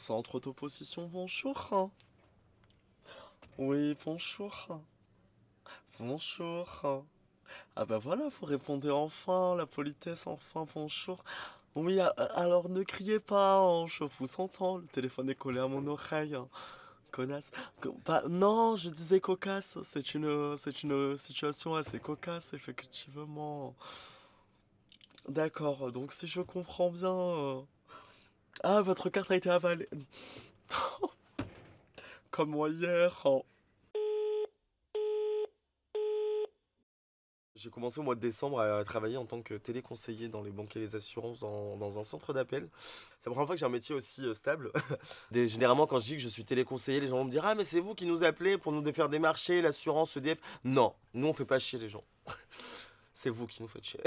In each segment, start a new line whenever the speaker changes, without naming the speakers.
Centre d'opposition, bonjour. Oui, bonjour. Bonjour. Ah bah voilà, vous répondez enfin, la politesse, enfin, bonjour. Oui, alors ne criez pas, hein, je vous entends, le téléphone est collé à mon oreille. Hein. Connasse. Non, je disais cocasse, c'est une situation assez cocasse, effectivement. D'accord, donc si je comprends bien... Ah, votre carte a été avalée. Comme moi hier. Hein. J'ai commencé au mois de décembre à travailler en tant que téléconseiller dans les banques et les assurances dans un centre d'appel. C'est la première fois que j'ai un métier aussi stable. Généralement, quand je dis que je suis téléconseiller, les gens vont me dire: Ah, mais c'est vous qui nous appelez pour nous faire démarcher, l'assurance, EDF. Non, nous on fait pas chier les gens. C'est vous qui nous faites chier.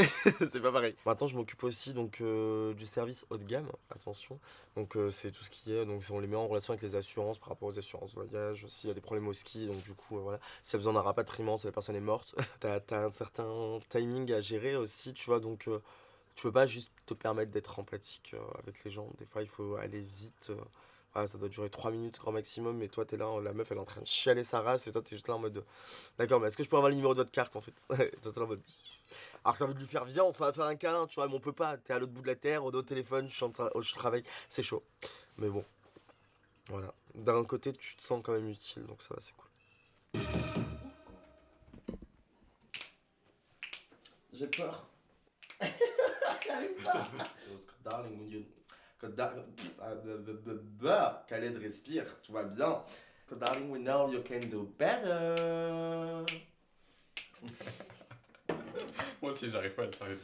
C'est pas pareil. Maintenant, je m'occupe aussi donc du service haut de gamme. Attention. Donc c'est tout ce qui est. Donc on les met en relation avec les assurances par rapport aux assurances voyage. S'il y a des problèmes au ski, donc du coup voilà. S'il y a besoin d'un rapatriement, si la personne est morte, t'as un certain timing à gérer aussi, tu vois. Donc tu peux pas juste te permettre d'être empathique avec les gens. Des fois, il faut aller vite. Voilà, ça doit durer 3 minutes grand maximum, mais toi t'es là, la meuf elle est en train de chialer sa race et toi t'es juste là en mode d'accord, mais est-ce que je peux avoir le numéro de votre carte en fait? Toi t'es là en mode alors que t'as envie de lui faire viens, on va faire un câlin, tu vois, mais on peut pas, t'es à l'autre bout de la terre, au téléphone, je travaille, c'est chaud. Mais bon, voilà. D'un côté, tu te sens quand même utile, donc ça va, c'est cool. J'ai peur. J'arrive pas. Darling, when you... Khaled respire, tout va bien. So darling, we know you can do better.
Moi aussi, j'arrive pas à s'arrêter.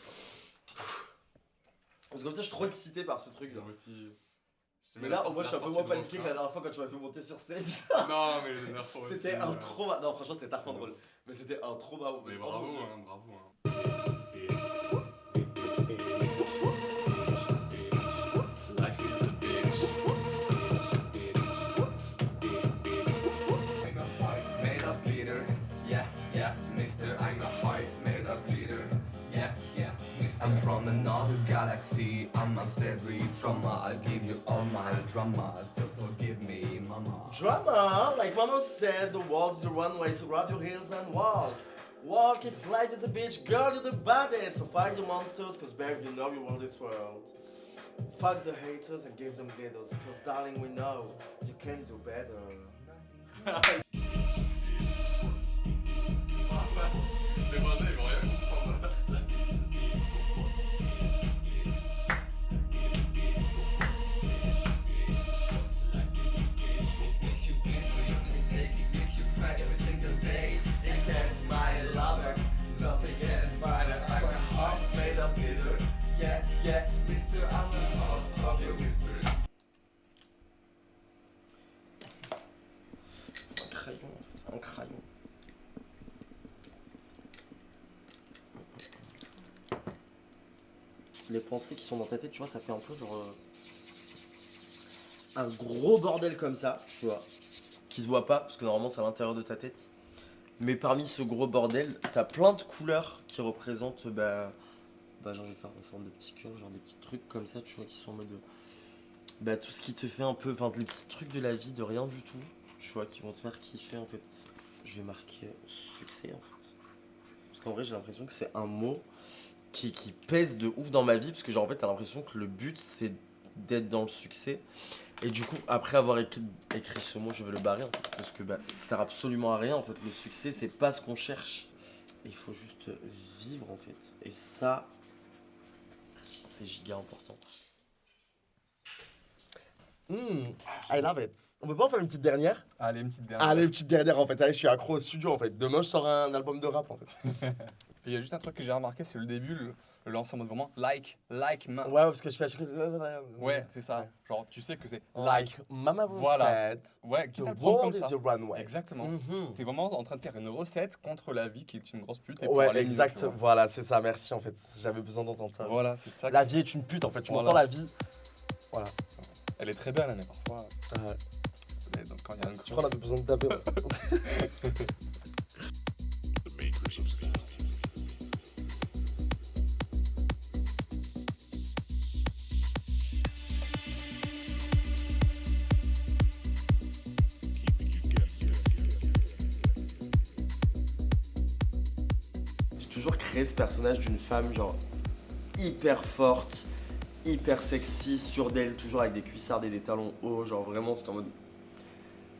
Parce que comme ça, je suis trop excité par ce truc là.
Moi aussi.
Mais là, moi, je suis un peu moins paniqué que la dernière fois quand tu m'as fait monter sur scène.
Non, mais la dernière fois aussi.
C'était un trauma. Non, franchement, c'était tellement drôle. Mais c'était un trauma.
Mais bravo, hein, bravo. Hein. Life is a bitch. I'm a heart made of glitter. Yeah, yeah, mister, I'm a heart made of glitter. Yeah, yeah, mister. I'm from another galaxy. I'm a very drama. I'll give you all my drama. So forgive me, mama.
Drama, like mama said, the world is a runway, so grab your heels and walk. Walk if life is a bitch, girl, you're the baddest. So fight the monsters, cause babe, you know you rule this world. Fuck the haters and give them glitters, cause darling, we know you can do better.
Les Français, ils vont rien comprendre.
Every single day, except my lover. Nothing is fine. I'm a heart made of glitter. Yeah, yeah, mister, I'm a heart of your whispers.
Un crayon, en fait, un crayon. Les pensées qui sont dans ta tête, tu vois, ça fait un peu genre. Un gros bordel comme ça, tu vois. Qui se voit pas, parce que normalement c'est à l'intérieur de ta tête. Mais parmi ce gros bordel, t'as plein de couleurs qui représentent, genre je vais faire en forme de petits cœurs, genre des petits trucs comme ça, tu vois, qui sont en mode tout ce qui te fait un peu, enfin les petits trucs de la vie, de rien du tout, tu vois, qui vont te faire kiffer en fait. Je vais marquer succès en fait. Parce qu'en vrai j'ai l'impression que c'est un mot qui pèse de ouf dans ma vie, parce que genre en fait t'as l'impression que le but c'est d'être dans le succès. Et du coup, après avoir écrit ce mot, je vais le barrer en fait, parce que ça sert absolument à rien en fait. Le succès, c'est pas ce qu'on cherche. Et il faut juste vivre en fait. Et ça, c'est giga important. I love it. On peut pas en faire une petite dernière?
Allez, une petite dernière.
Allez, une petite dernière en fait. Allez, je suis accro au studio en fait. Demain, je sors un album de rap en fait.
Il y a juste un truc que j'ai remarqué, c'est le début, le lancer en mode vraiment like, main.
Ouais, parce que je fais à chaque
Ouais, c'est ça.
Ouais.
Genre, tu sais que c'est
Like, Mama
Voilà.
said,
Ouais,
the
quitte à le prendre comme
world is
ça.
your runway.
Exactement.
Mhm.
T'es vraiment en train de faire une recette contre la vie qui est une grosse pute et pour
Ouais,
aller mieux,
exact.
tu vois.
Voilà, c'est ça. Merci en fait. J'avais besoin d'entendre ça.
Voilà, c'est ça.
La vie est une pute en fait. Tu
Voilà.
m'entends la vie. Voilà.
Elle est très belle, mais parfois.
Ouais.
Mais donc, quand il y a un
Je crois qu'on avait besoin de taper.
The makers of sound.
toujours créé ce personnage d'une femme genre hyper forte, hyper sexy, sûre d'elle, toujours avec des cuissardes et des talons hauts, genre vraiment c'était en mode...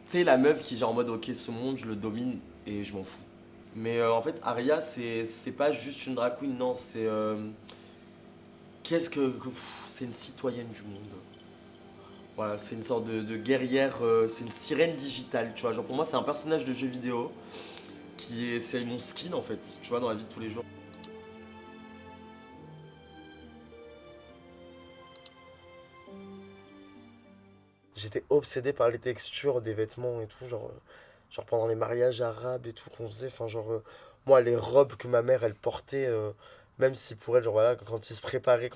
Tu sais, la meuf qui genre en mode ok, ce monde je le domine et je m'en fous. Mais en fait, Arya, c'est pas juste une drag queen, non, c'est... c'est une citoyenne du monde. Voilà, c'est une sorte de guerrière, c'est une sirène digitale, tu vois. Genre pour moi, c'est un personnage de jeu vidéo c'est mon skin en fait, tu vois, dans la vie de tous les jours. J'étais obsédé par les textures des vêtements et tout, genre pendant les mariages arabes et tout qu'on faisait, enfin moi les robes que ma mère elle portait, même si pour elle, genre voilà, quand elle se préparait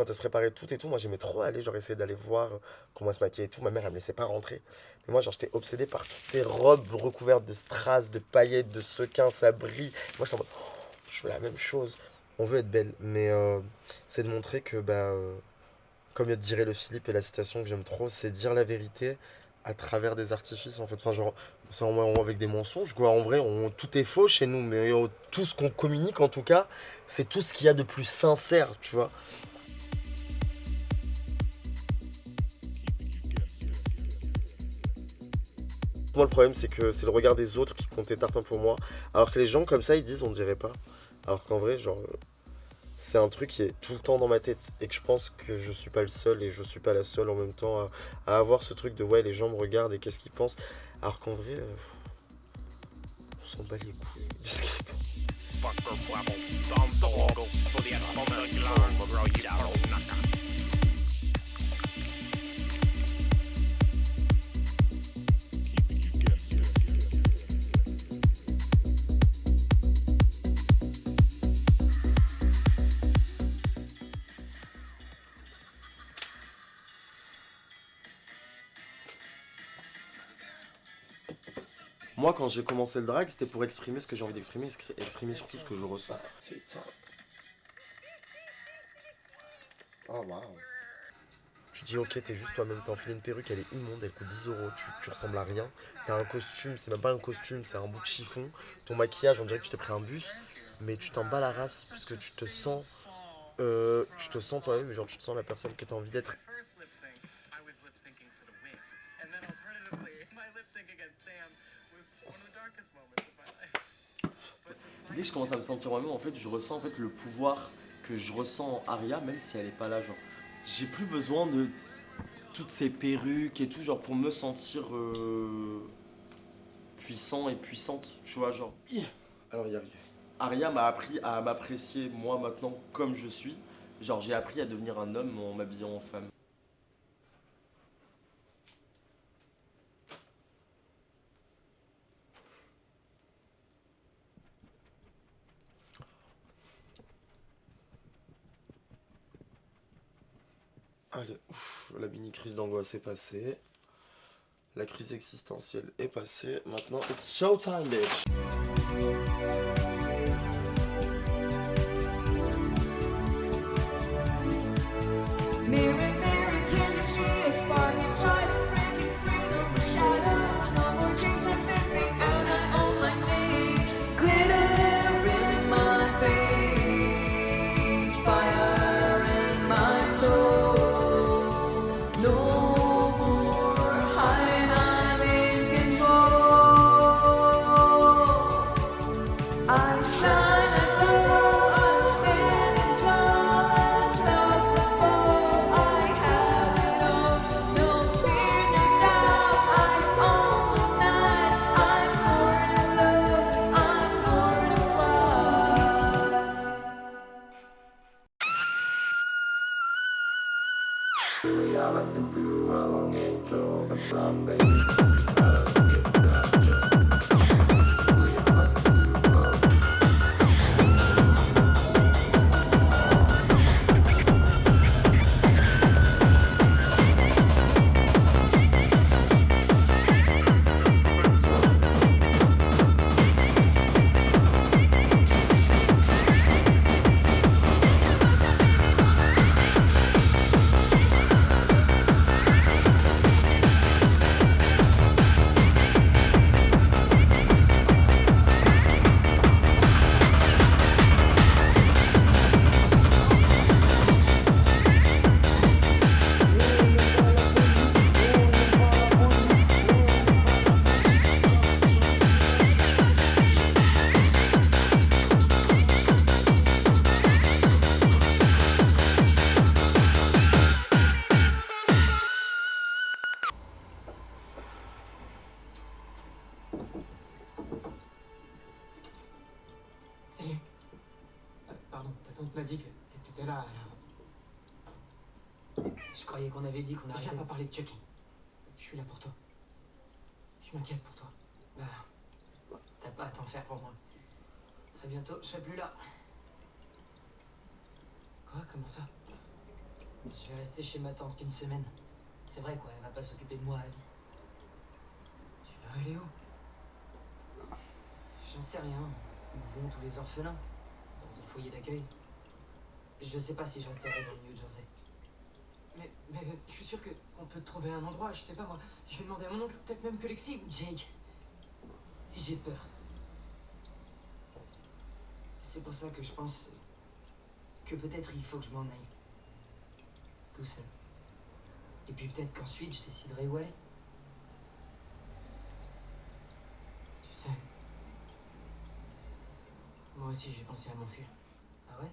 tout et tout, moi j'aimais trop aller, genre essayer d'aller voir comment elle se maquillait et tout, ma mère elle me laissait pas rentrer. Mais moi genre j'étais obsédé par toutes ces robes recouvertes de strass, de paillettes, de sequins, ça brille. Moi j'étais en mode, oh, je veux la même chose, on veut être belle, mais c'est de montrer que comme dirait le Philippe et la citation que j'aime trop, c'est dire la vérité à travers des artifices en fait. Enfin, genre, c'est avec des mensonges quoi. En vrai, tout est faux chez nous, mais tout ce qu'on communique en tout cas, c'est tout ce qu'il y a de plus sincère, tu vois. Moi, le problème, c'est que c'est le regard des autres qui compte éternellement pour moi. Alors que les gens comme ça, ils disent on dirait pas. Alors qu'en vrai, genre. C'est un truc qui est tout le temps dans ma tête et que je pense que je suis pas le seul et je suis pas la seule en même temps à avoir ce truc de ouais les gens me regardent et qu'est-ce qu'ils pensent alors qu'en vrai on s'en bat les couilles de ce qu'ils pensent.
Keeping you guessing.
Moi quand j'ai commencé le drag c'était pour exprimer ce que j'ai envie d'exprimer, exprimer surtout ce que je ressens. Oh waouh. Tu dis ok t'es juste toi-même, t'as enfilé une perruque, elle est immonde, elle coûte 10 euros, tu ressembles à rien. T'as un costume, c'est même pas un costume, c'est un bout de chiffon. Ton maquillage on dirait que tu t'es pris un bus, mais tu t'en bats la race parce que tu te sens toi-même, genre tu te sens la personne que t'as envie d'être.
First lip sync, I was lip syncing for the win. And then alternatively, my lip sync against Sam was one of the darkest moments of my life.
Dès que je commence à me sentir moi-même, en fait, je ressens en fait le pouvoir que je ressens en Arya, même si elle est pas là, genre. J'ai plus besoin de toutes ces perruques et tout, genre pour me sentir puissant et puissante, tu vois, genre. Alors y arriver. Arya m'a appris à m'apprécier moi maintenant comme je suis. Genre j'ai appris à devenir un homme en m'habillant en femme. Allez, ouf, la mini crise d'angoisse est passée. La crise existentielle est passée. Maintenant, it's showtime, bitch!
Mirror, mirror, can you see a spark inside us breaking free? No more shadows, no more dreams of living out on my knees. Glitter in my face, fire in my soul. No more hiding, I'm in control. I shine, I glow, I'm standing tall, unstoppable. I have it all, no fear, no doubt. I own the night. I'm born to love, I'm born to
m'a dit que t'étais là. Je croyais qu'on avait dit qu'on arrêtait. Viens pas parler de Chucky. Je suis là pour toi. Je m'inquiète pour toi. Bah, t'as pas à t'en faire pour moi. Très bientôt, je serai plus là. Quoi? Comment ça? Je vais rester chez ma tante qu'une semaine. C'est vrai quoi, elle va pas s'occuper de moi à vie. Tu vas aller où? J'en sais rien. Où vont tous les orphelins? Dans un foyer d'accueil. Je sais pas si je resterai dans le New Jersey. Mais je suis sûr qu'on peut trouver un endroit, je sais pas moi. Je vais demander à mon oncle, peut-être même que Lexi. Jake, j'ai peur. C'est pour ça que je pense que peut-être il faut que je m'en aille. Tout seul. Et puis peut-être qu'ensuite je déciderai où aller. Tu sais, moi aussi j'ai pensé à m'enfuir. Ah ouais?